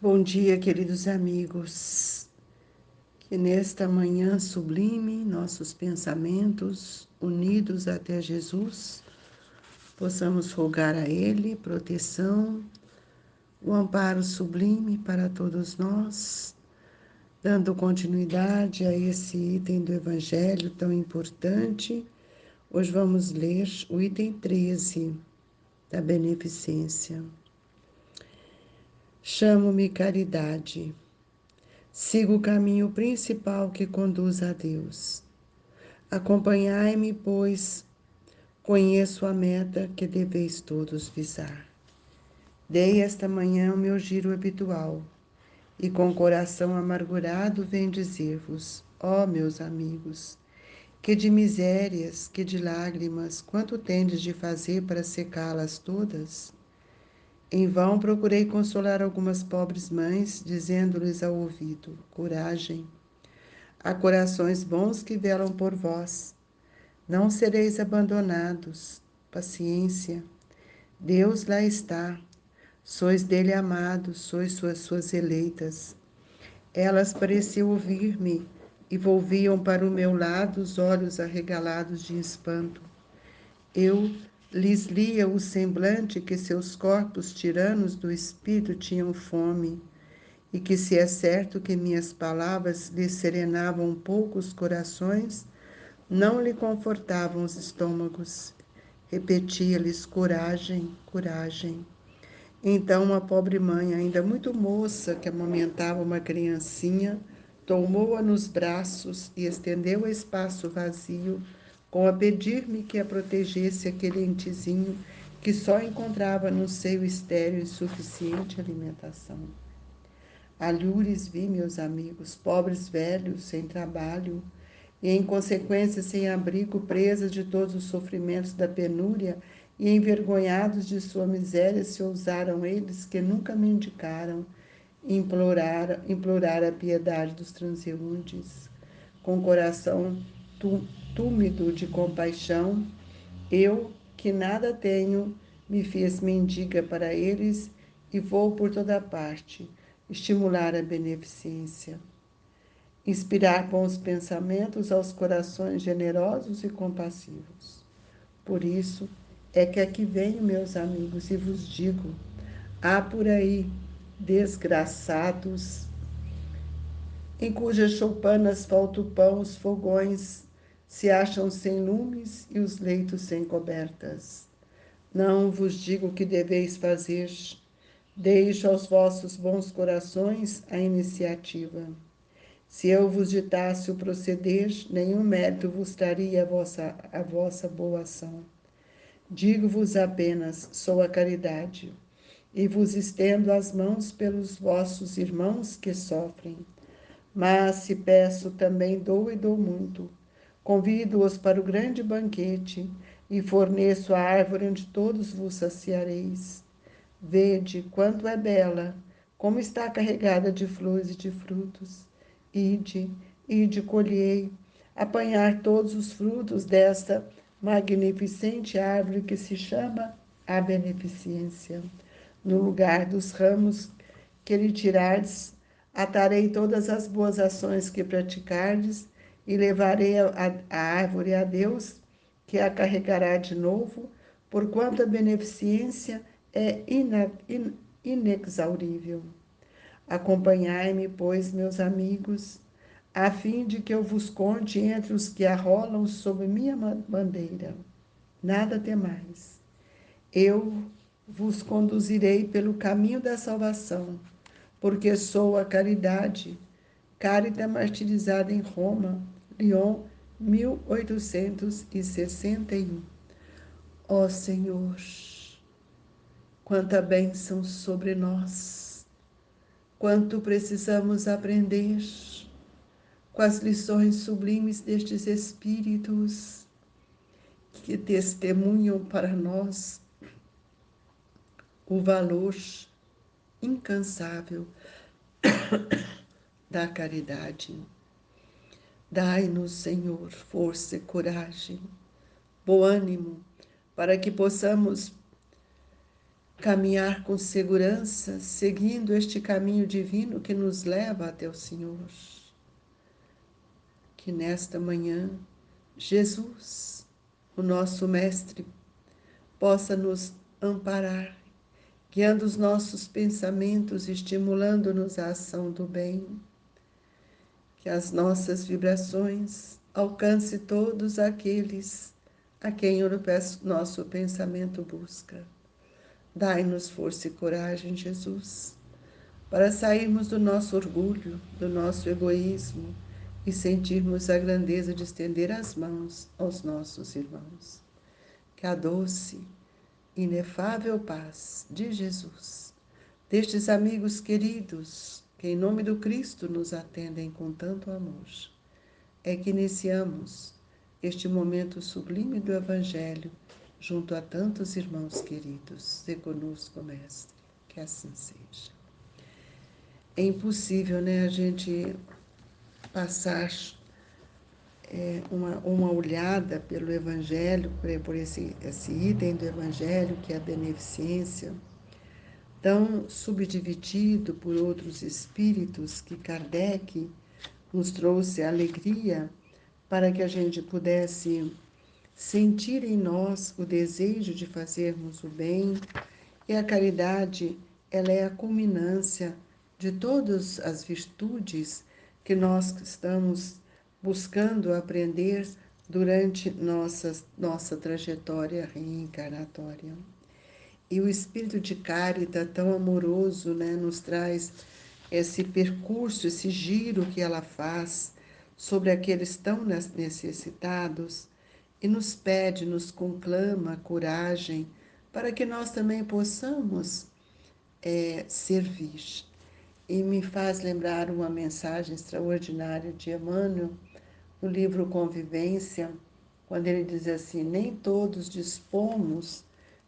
Bom dia, queridos amigos. Que nesta manhã sublime, nossos pensamentos, unidos até Jesus, possamos rogar a Ele proteção, o amparo sublime para todos nós, dando continuidade a esse item do Evangelho tão importante. Hoje vamos ler o item 13 da beneficência. Chamo-me caridade. Sigo o caminho principal que conduz a Deus. Acompanhai-me, pois conheço a meta que deveis todos visar. Dei esta manhã o meu giro habitual, e com coração amargurado venho dizer-vos, ó meus amigos, que de misérias, que de lágrimas, quanto tendes de fazer para secá-las todas? Em vão procurei consolar algumas pobres mães, dizendo-lhes ao ouvido, coragem, há corações bons que velam por vós. Não sereis abandonados. Paciência. Deus lá está. Sois dele amados, sois suas eleitas. Elas pareciam ouvir-me e volviam para o meu lado os olhos arregalados de espanto. Eu lhes lia o semblante que seus corpos tiranos do espírito tinham fome, e que se é certo que minhas palavras lhes serenavam um pouco os corações, não lhe confortavam os estômagos. Repetia-lhes coragem, coragem. Então uma pobre mãe, ainda muito moça, que amamentava uma criancinha, tomou-a nos braços e estendeu o espaço vazio, com a pedir-me que a protegesse aquele entezinho que só encontrava no seio estéril insuficiente alimentação. Alhures vi, meus amigos, pobres velhos, sem trabalho, e em consequência sem abrigo, presas de todos os sofrimentos da penúria, e envergonhados de sua miséria, se ousaram eles, que nunca me indicaram, implorar a piedade dos transeuntes. Com coração túmido de compaixão, eu, que nada tenho, me fiz mendiga para eles e vou por toda parte estimular a beneficência, inspirar bons pensamentos aos corações generosos e compassivos. Por isso é que aqui venho, meus amigos, e vos digo: há por aí desgraçados em cujas choupanas falta o pão, os fogões se acham sem lumes e os leitos sem cobertas. Não vos digo o que deveis fazer, deixo aos vossos bons corações a iniciativa. Se eu vos ditasse o proceder, nenhum mérito vos traria a vossa boa ação. Digo-vos apenas, sou a caridade, e vos estendo as mãos pelos vossos irmãos que sofrem. Mas se peço, também dou e dou muito. Convido-os para o grande banquete e forneço a árvore onde todos vos saciareis. Vede quanto é bela, como está carregada de flores e de frutos. Ide, ide, colhei, apanhar todos os frutos desta magnificente árvore que se chama a beneficência. No lugar dos ramos que lhe tirardes, atarei todas as boas ações que praticardes e levarei a árvore a Deus, que a carregará de novo, porquanto a beneficência é inexaurível. Acompanhai-me, pois, meus amigos, a fim de que eu vos conte entre os que arrolam sob minha bandeira. Nada temais. Eu vos conduzirei pelo caminho da salvação, porque sou a caridade, Cárita martirizada em Roma, Lyon, 1861. Ó Senhor, quanta bênção sobre nós, quanto precisamos aprender com as lições sublimes destes Espíritos que testemunham para nós o valor incansável da caridade. Dai-nos, Senhor, força e coragem, bom ânimo, para que possamos caminhar com segurança, seguindo este caminho divino que nos leva até o Senhor. Que nesta manhã, Jesus, o nosso Mestre, possa nos amparar, guiando os nossos pensamentos, estimulando-nos à ação do bem. Que as nossas vibrações alcance todos aqueles a quem o nosso pensamento busca. Dai-nos força e coragem, Jesus, para sairmos do nosso orgulho, do nosso egoísmo e sentirmos a grandeza de estender as mãos aos nossos irmãos. Que a doce, inefável paz de Jesus, destes amigos queridos que em nome do Cristo nos atendem com tanto amor, é que iniciamos este momento sublime do Evangelho junto a tantos irmãos queridos. Se conosco, Mestre, que assim seja. É impossível, né, a gente passar uma olhada pelo Evangelho, por esse item do Evangelho, que é a beneficência, tão subdividido por outros espíritos que Kardec nos trouxe a alegria para que a gente pudesse sentir em nós o desejo de fazermos o bem. E a caridade, ela é a culminância de todas as virtudes que nós estamos buscando aprender durante nossa trajetória reencarnatória. E o espírito de Cárita, tão amoroso, né, nos traz esse percurso, esse giro que ela faz sobre aqueles tão necessitados e nos pede, nos conclama coragem para que nós também possamos servir. E me faz lembrar uma mensagem extraordinária de Emmanuel no livro Convivência, quando ele diz assim: nem todos dispomos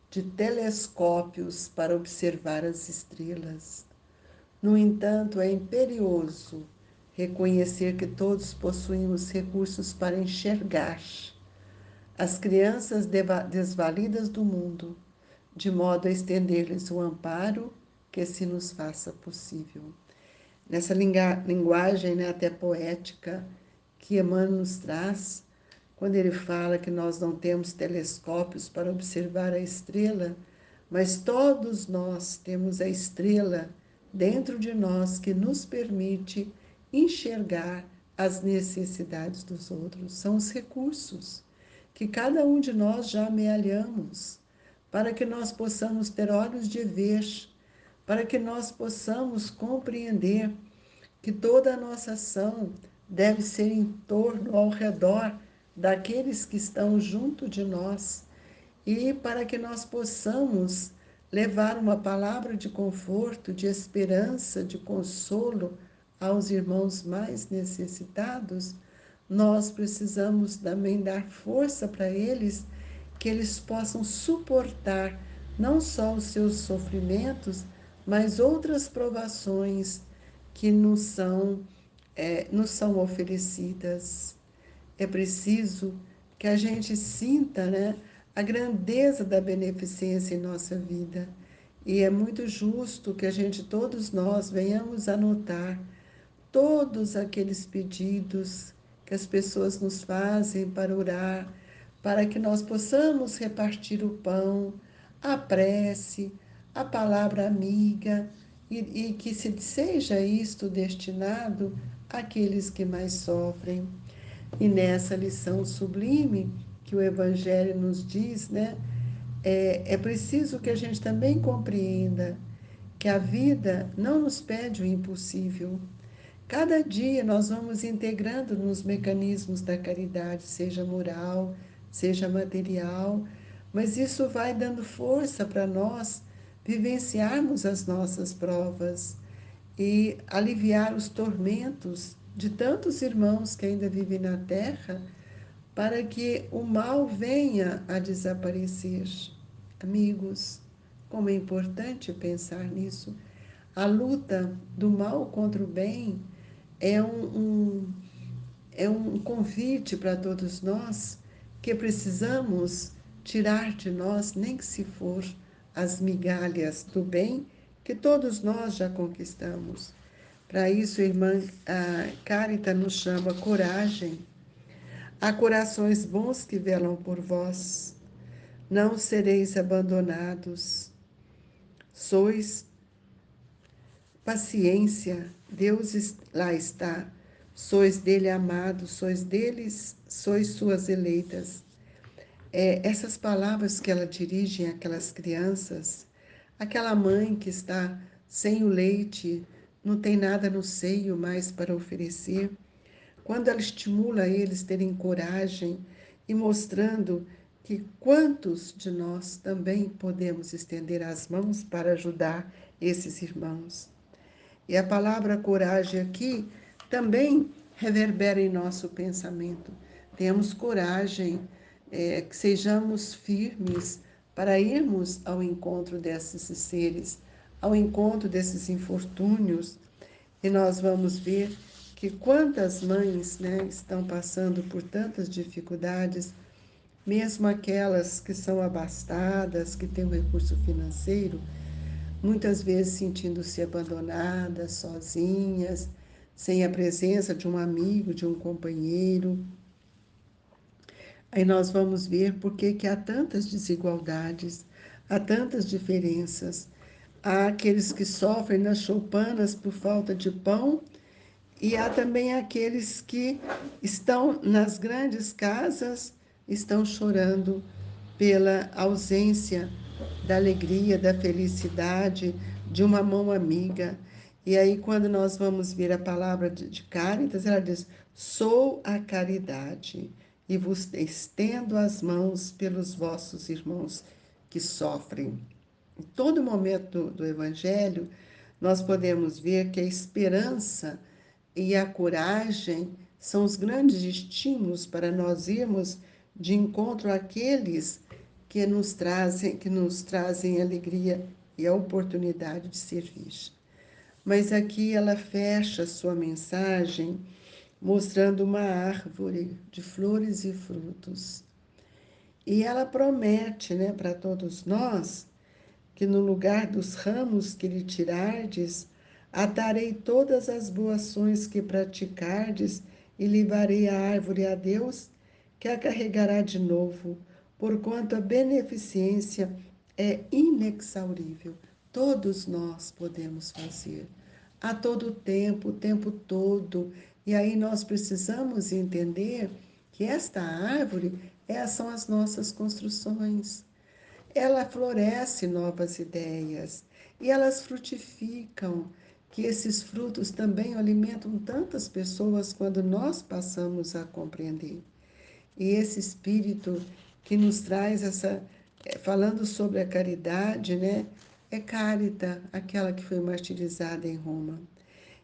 de telescópios para observar as estrelas. No entanto, é imperioso reconhecer que todos possuímos recursos para enxergar as crianças desvalidas do mundo, de modo a estender-lhes o amparo que se nos faça possível. Nessa linguagem, né, até poética que Emmanuel nos traz, quando ele fala que nós não temos telescópios para observar a estrela, mas todos nós temos a estrela dentro de nós que nos permite enxergar as necessidades dos outros. São os recursos que cada um de nós já amealhamos para que nós possamos ter olhos de ver, para que nós possamos compreender que toda a nossa ação deve ser em torno, ao redor daqueles que estão junto de nós e para que nós possamos levar uma palavra de conforto, de esperança, de consolo aos irmãos mais necessitados, nós precisamos também dar força para eles, que eles possam suportar não só os seus sofrimentos, mas outras provações que nos são oferecidas. É preciso que a gente sinta, né, a grandeza da beneficência em nossa vida. E é muito justo que todos nós, venhamos anotar todos aqueles pedidos que as pessoas nos fazem para orar, para que nós possamos repartir o pão, a prece, a palavra amiga, e que seja isto destinado àqueles que mais sofrem. E nessa lição sublime que o Evangelho nos diz, né, é preciso que a gente também compreenda que a vida não nos pede o impossível. Cada dia nós vamos integrando nos mecanismos da caridade, seja moral, seja material, mas isso vai dando força para nós vivenciarmos as nossas provas e aliviar os tormentos de tantos irmãos que ainda vivem na Terra, para que o mal venha a desaparecer. Amigos, como é importante pensar nisso. A luta do mal contra o bem é um convite para todos nós, que precisamos tirar de nós, nem que se for as migalhas do bem que todos nós já conquistamos. Para isso, irmã Cárita nos chama coragem. Há corações bons que velam por vós. Não sereis abandonados. Sois paciência. Deus lá está. Sois dele amados, sois deles, sois suas eleitas. Essas palavras que ela dirige àquelas crianças, aquela mãe que está sem o leite, não tem nada no seio mais para oferecer, quando ela estimula eles terem coragem e mostrando que quantos de nós também podemos estender as mãos para ajudar esses irmãos. E a palavra coragem aqui também reverbera em nosso pensamento. Tenhamos coragem, que sejamos firmes para irmos ao encontro desses seres, ao encontro desses infortúnios. E nós vamos ver que quantas mães, né, estão passando por tantas dificuldades, mesmo aquelas que são abastadas, que têm um recurso financeiro, muitas vezes sentindo-se abandonadas, sozinhas, sem a presença de um amigo, de um companheiro. Aí nós vamos ver por que há tantas desigualdades, há tantas diferenças. Há aqueles que sofrem nas choupanas por falta de pão, e há também aqueles que estão nas grandes casas, estão chorando pela ausência da alegria, da felicidade, de uma mão amiga. E aí, quando nós vamos ver a palavra de Cáritas, ela diz: sou a caridade e vos estendo as mãos pelos vossos irmãos que sofrem. Em todo momento do Evangelho, nós podemos ver que a esperança e a coragem são os grandes estímulos para nós irmos de encontro àqueles que nos trazem alegria e a oportunidade de servir. Mas aqui ela fecha sua mensagem mostrando uma árvore de flores e frutos. E ela promete, né, para todos nós que no lugar dos ramos que lhe tirardes, atarei todas as boas ações que praticardes e levarei a árvore a Deus, que a carregará de novo, porquanto a beneficência é inexaurível. Todos nós podemos fazer, a todo tempo, o tempo todo. E aí nós precisamos entender que esta árvore são as nossas construções. Ela floresce novas ideias e elas frutificam, que esses frutos também alimentam tantas pessoas quando nós passamos a compreender. E esse espírito que nos traz falando sobre a caridade, né? É Cárita, aquela que foi martirizada em Roma.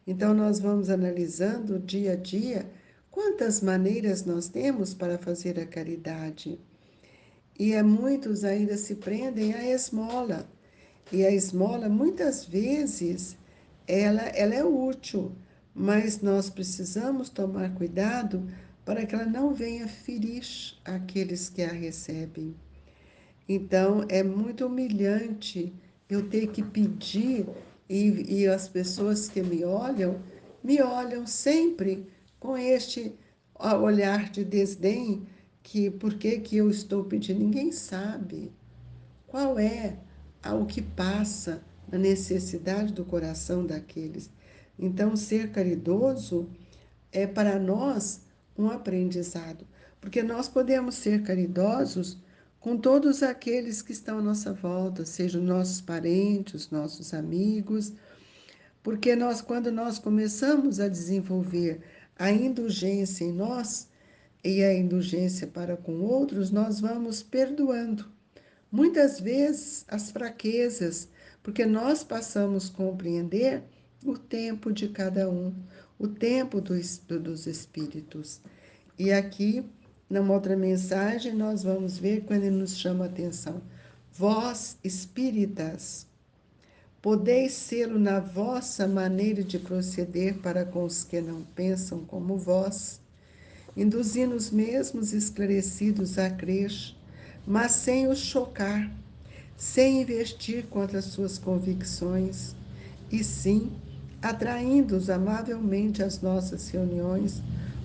Então nós vamos analisando dia a dia quantas maneiras nós temos para fazer a caridade. E muitos ainda se prendem à esmola. E a esmola, muitas vezes, ela é útil, mas nós precisamos tomar cuidado para que ela não venha ferir aqueles que a recebem. Então, é muito humilhante eu ter que pedir e as pessoas que me olham sempre com este olhar de desdém, que por que eu estou pedindo? Ninguém sabe qual é o que passa na necessidade do coração daqueles. Então, ser caridoso é para nós um aprendizado, porque nós podemos ser caridosos com todos aqueles que estão à nossa volta, sejam nossos parentes, nossos amigos, porque quando nós começamos a desenvolver a indulgência em nós e a indulgência para com outros, nós vamos perdoando. Muitas vezes as fraquezas, porque nós passamos a compreender o tempo de cada um, o tempo dos espíritos. E aqui, numa outra mensagem, nós vamos ver quando ele nos chama a atenção. Vós, espíritas, podeis sê-lo na vossa maneira de proceder para com os que não pensam como vós, induzindo os mesmos esclarecidos a crer, mas sem os chocar, sem investir contra as suas convicções, e sim atraindo-os amavelmente às nossas reuniões,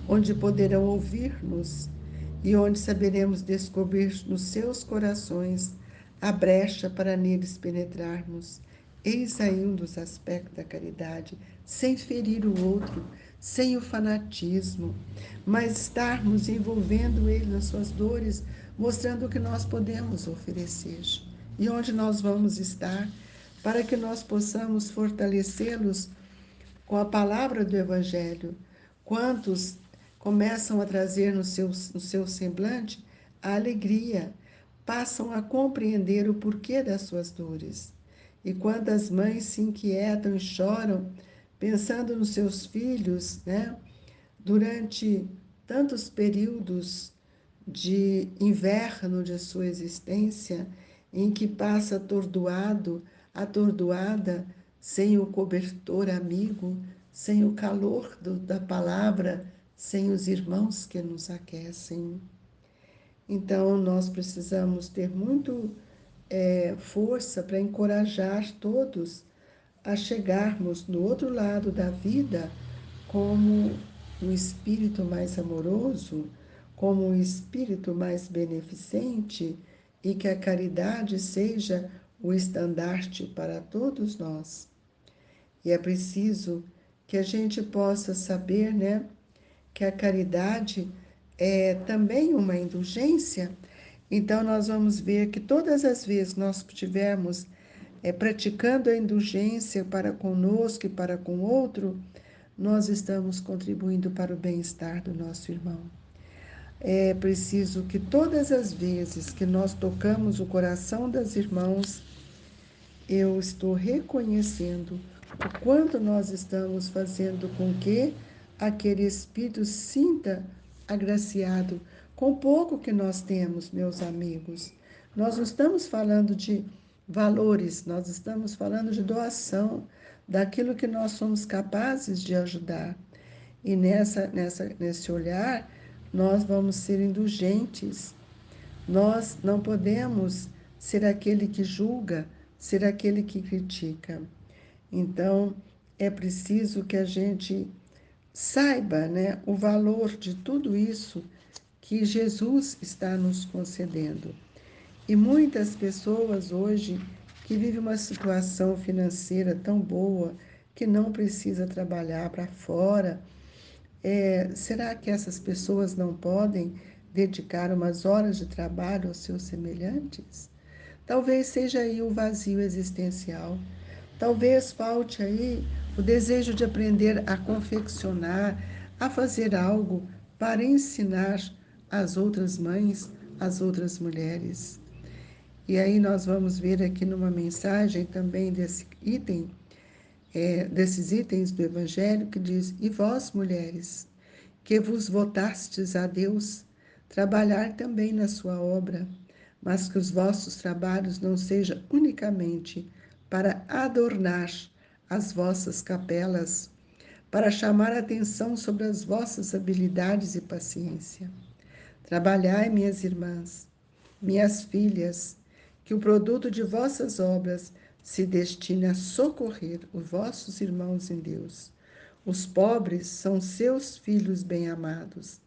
onde poderão ouvir-nos e onde saberemos descobrir nos seus corações a brecha para neles penetrarmos. Eis aí um dos aspectos da caridade, sem ferir o outro, sem o fanatismo, mas estarmos envolvendo ele nas suas dores, mostrando o que nós podemos oferecer e onde nós vamos estar, para que nós possamos fortalecê-los com a palavra do Evangelho. Quantos começam a trazer no seu semblante a alegria, passam a compreender o porquê das suas dores. E quantas mães se inquietam e choram, pensando nos seus filhos, né? Durante tantos períodos de inverno de sua existência, em que passa atordoado, atordoada, sem o cobertor amigo, sem o calor da palavra, sem os irmãos que nos aquecem. Então, nós precisamos ter muito força para encorajar todos a chegarmos no outro lado da vida como um espírito mais amoroso, como um espírito mais beneficente, e que a caridade seja o estandarte para todos nós. E é preciso que a gente possa saber, né, que a caridade é também uma indulgência. Então, nós vamos ver que todas as vezes nós estivermos praticando a indulgência para conosco e para com o outro, nós estamos contribuindo para o bem-estar do nosso irmão. É preciso que todas as vezes que nós tocamos o coração das irmãos, eu estou reconhecendo o quanto nós estamos fazendo com que aquele espírito sinta agraciado com pouco que nós temos, meus amigos. Nós não estamos falando de valores, nós estamos falando de doação, daquilo que nós somos capazes de ajudar. E nesse olhar, nós vamos ser indulgentes. Nós não podemos ser aquele que julga, ser aquele que critica. Então, é preciso que a gente saiba, né, o valor de tudo isso que Jesus está nos concedendo. E muitas pessoas hoje que vivem uma situação financeira tão boa que não precisa trabalhar para fora, será que essas pessoas não podem dedicar umas horas de trabalho aos seus semelhantes? Talvez seja aí o vazio existencial. Talvez falte aí o desejo de aprender a confeccionar, a fazer algo para ensinar às outras mães, às outras mulheres. E aí nós vamos ver aqui numa mensagem também desses itens do Evangelho, que diz: E vós, mulheres, que vos votastes a Deus, trabalhar também na sua obra, mas que os vossos trabalhos não sejam unicamente para adornar as vossas capelas, para chamar a atenção sobre as vossas habilidades e paciência. Trabalhai, minhas irmãs, minhas filhas, que o produto de vossas obras se destine a socorrer os vossos irmãos em Deus. Os pobres são seus filhos bem-amados.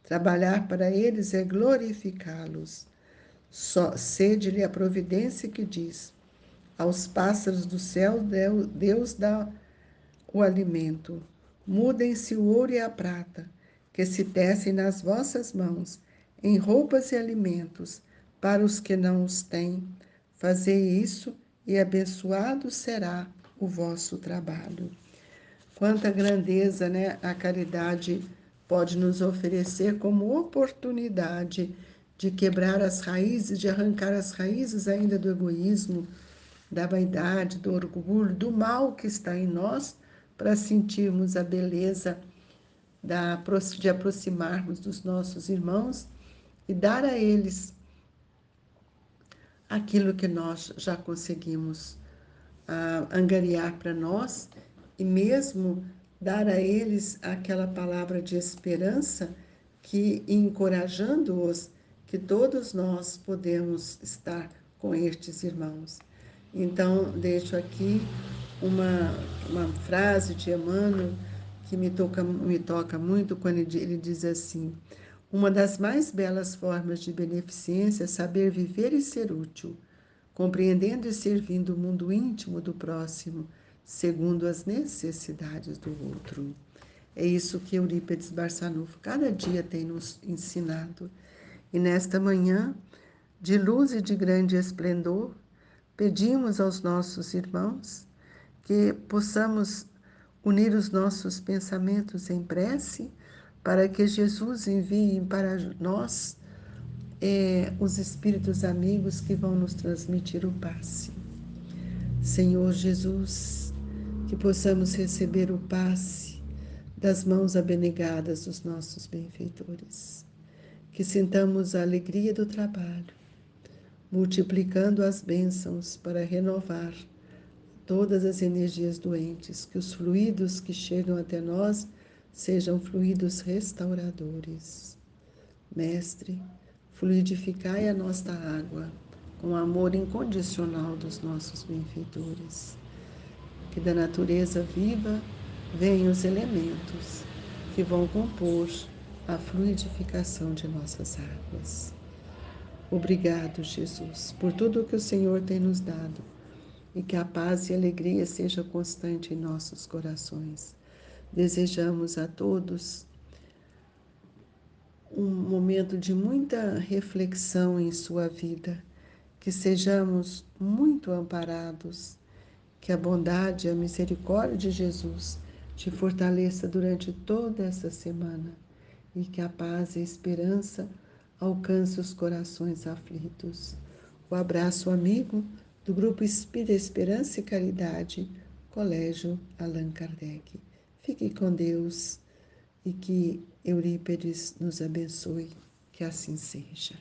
Trabalhar para eles é glorificá-los. Só cede-lhe a providência que diz: aos pássaros do céu Deus dá o alimento. Mudem-se o ouro e a prata, que se tecem nas vossas mãos, em roupas e alimentos, para os que não os têm. Fazei isso, e abençoado será o vosso trabalho. Quanta grandeza, né, a caridade pode nos oferecer como oportunidade de quebrar as raízes, de arrancar as raízes ainda do egoísmo, da vaidade, do orgulho, do mal que está em nós, para sentirmos a beleza de aproximarmos dos nossos irmãos e dar a eles aquilo que nós já conseguimos angariar para nós, e mesmo dar a eles aquela palavra de esperança que, encorajando-os, que todos nós podemos estar com estes irmãos. Então, deixo aqui uma frase de Emmanuel que me toca muito quando ele diz assim: uma das mais belas formas de beneficência é saber viver e ser útil, compreendendo e servindo o mundo íntimo do próximo, segundo as necessidades do outro. É isso que Eurípides Barçanufo cada dia tem nos ensinado. E nesta manhã, de luz e de grande esplendor, pedimos aos nossos irmãos que possamos unir os nossos pensamentos em prece para que Jesus envie para nós os espíritos amigos que vão nos transmitir o passe. Senhor Jesus, que possamos receber o passe das mãos abnegadas dos nossos benfeitores, que sintamos a alegria do trabalho, multiplicando as bênçãos para renovar todas as energias doentes, que os fluidos que chegam até nós sejam fluidos restauradores. Mestre, fluidificai a nossa água com o amor incondicional dos nossos benfeitores. Que da natureza viva venham os elementos que vão compor a fluidificação de nossas águas. Obrigado, Jesus, por tudo que o Senhor tem nos dado e que a paz e a alegria seja constante em nossos corações. Desejamos a todos um momento de muita reflexão em sua vida, que sejamos muito amparados, que a bondade e a misericórdia de Jesus te fortaleça durante toda essa semana e que a paz e a esperança alcance os corações aflitos. O abraço amigo do Grupo Espírita Esperança e Caridade, Colégio Allan Kardec. Fique com Deus e que Eurípides nos abençoe, que assim seja.